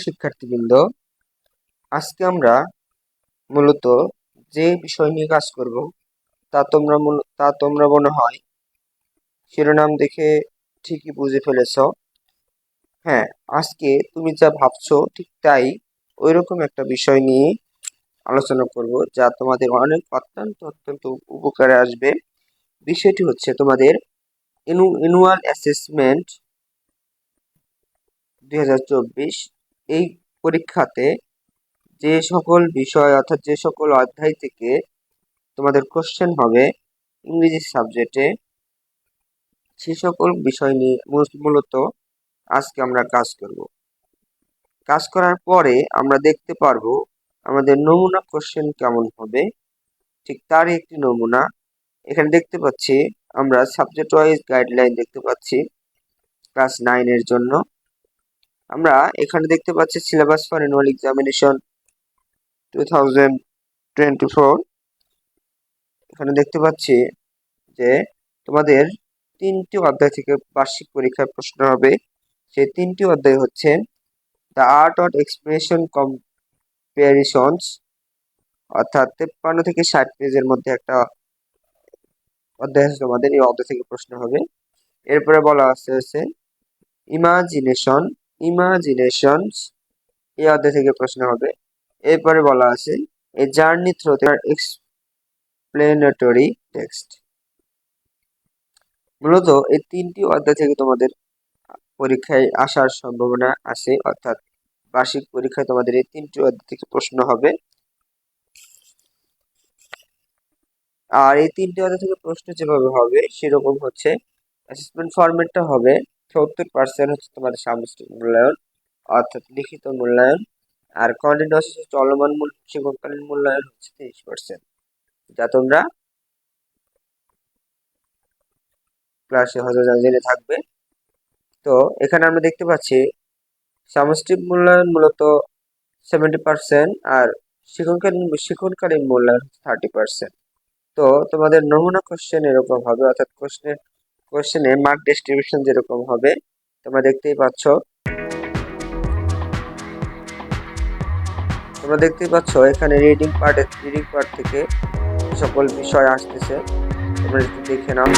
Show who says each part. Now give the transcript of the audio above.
Speaker 1: শিক্ষার্থীবৃন্দ, আজকে আমরা মূলত যে বিষয় নিয়ে কাজ করব তা তোমরা মনে হয় শিরোনাম দেখে ঠিকই বুঝে ফেলেছ। হ্যাঁ, আজকে তুমি যা ভাবছো ঠিক তাই, ওইরকম একটা বিষয় নিয়ে আলোচনা করব যা তোমাদের অত্যন্ত উপকারে আসবে। বিষয়টি হচ্ছে তোমাদের অ্যানুয়াল অ্যাসেসমেন্ট 2024। এই পরীক্ষাতে যে সকল বিষয় অর্থাৎ যে সকল অধ্যায় থেকে তোমাদের কোশ্চেন হবে ইংরেজি সাবজেক্টে, সে সকল বিষয় নিয়ে মূলত আজকে আমরা কাজ করব। কাজ করার পরে আমরা দেখতে পারবো আমাদের নমুনা কোশ্চেন কেমন হবে। ঠিক তারই একটি নমুনা এখানে দেখতে পাচ্ছি। আমরা সাবজেক্ট ওয়াইজ গাইডলাইন দেখতে পাচ্ছি ক্লাস 9 এর জন্য। আমরা এখানে দেখতে পাচ্ছি সিলেবাস ফর অ্যানুয়াল এক্সামিনেশন 2024। এখানে দেখতে পাচ্ছি যে তোমাদের 3টি অধ্যায় থেকে বার্ষিক পরীক্ষায় প্রশ্ন হবে। সেই 3টি অধ্যায় হচ্ছে দ্য আর্ট অফ এক্সপ্রেশন কম্পারিসনস, অর্থাৎ 53 থেকে 60 পেজের মধ্যে একটা অধ্যায় আছে তোমাদের। এই অধ্যায় থেকে প্রশ্ন হবে। এরপরে বলা আছে ইমাজিনেশনস, এই অধ্যায় থেকে প্রশ্ন হবে। এরপরে বলা আছে a journey through the explanatory text. মূলত এই 3টি অধ্যায় থেকে তোমাদের পরীক্ষায় আসার সম্ভাবনা আছে, অর্থাৎ বার্ষিক পরীক্ষায় তোমাদের এই 3টি অধ্যায় থেকে প্রশ্ন হবে। আর এই 3টি অধ্যায় থেকে প্রশ্ন যেভাবে হবে সেরকম হচ্ছে অ্যাসেসমেন্ট ফরম্যাটটা হবে 70% হচ্ছে তোমাদের সামষ্টিক মূল্যায়ন অর্থাৎ লিখিত মূল্যায়ন, আর কন্টিনিউয়াস চলমান শিক্ষককালীন মূল্যায়ন হচ্ছে 30%, যা তোমরা ক্লাসে হয়তো জেনে থাকবে। তো এখানে আমরা দেখতে পাচ্ছি সামষ্টিক মূল্যায়ন মূলত 70% আর শিক্ষণকালীন মূল্যায়ন 30%। তো তোমাদের নমুনা কোশ্চেন এরকম হবে, অর্থাৎ কোশ্চেনে মার্ক ডিস্ট্রিবিউশন যেরকম হবে তোমরা দেখতেই পাচ্ছ। এখানে রিডিং পার্ট থেকে সকল বিষয় আসতেছে, তোমরা একটু দেখে নাও।